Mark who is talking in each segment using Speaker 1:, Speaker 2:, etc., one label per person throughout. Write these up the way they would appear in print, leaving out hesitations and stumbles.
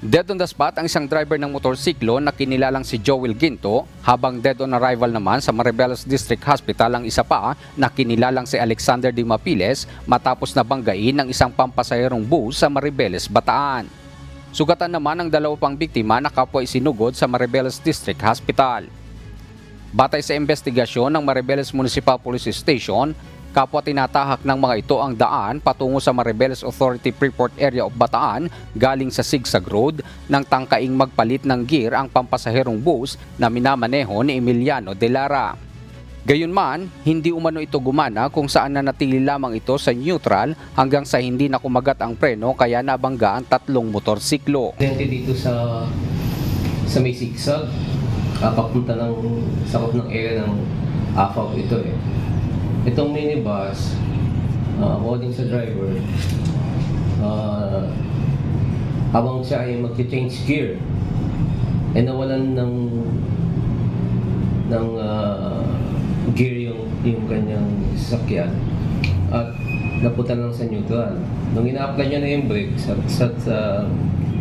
Speaker 1: Dead on the spot ang isang driver ng motorsiklo na kinilalang si Joel Ginto, habang dead on arrival naman sa Maribeles District Hospital ang isa pa na kinilalang si Alexander D. Mapiles matapos na banggain ng isang pampasaherong bus sa Maribeles, Bataan. Sugatan naman ang dalawa pang biktima na kapwa isinugod sa Maribeles District Hospital. Batay sa investigasyon ng Maribeles Municipal Police Station, kapwa tinatahak ng mga ito ang daan patungo sa Maribeles Authority Freeport Area of Bataan galing sa Sigsag Road nang tangkaing magpalit ng gear ang pampasaherong bus na minamaneho ni Emiliano de Lara. Gayunman, hindi umano ito gumana kung saan nanatili lamang ito sa neutral hanggang sa hindi na kumagat ang preno kaya nabangga ang tatlong motorsiklo.
Speaker 2: Dito sa may Sigsag, papunta ng sakop ng area ng AFAB ito eh. Itong minibus, according sa driver, habang siya ay mag-change gear, nawalan ng gear yung kanyang sasakyan at napunta lang sa neutral. Nung ina-apply niya na yung brake,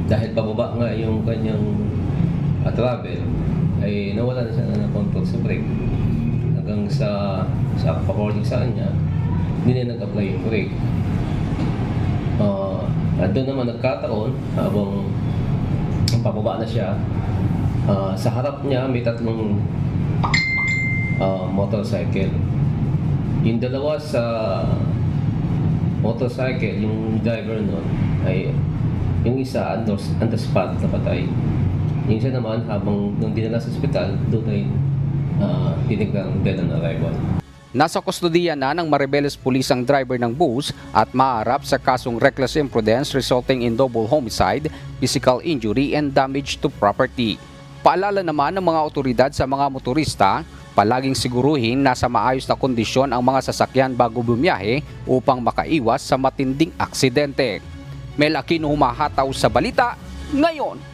Speaker 2: dahil pababa nga yung kanyang travel, ay nawalan na siya ng control sa brake. Hanggang sa according sa kanya, hindi na nag-apply yung brake. At doon naman nagkataon, habang pababa na siya, sa harap niya may tatlong motorcycle. Yung dalawa sa motorcycle, yung driver nun, ay yung isa on the spot na patay. Yung isa naman, habang nung dinala sa ospital, doon ay tinignan dead on arrival.
Speaker 1: Nasa kustodiya na ng Maribeles Police ang driver ng bus at maaharap sa kasong reckless imprudence resulting in double homicide, physical injury and damage to property. Paalala naman ng mga otoridad sa mga motorista, palaging siguruhin nasa maayos na kondisyon ang mga sasakyan bago bumiyahe upang makaiwas sa matinding aksidente. Mel Aquino humahataw sa balita ngayon.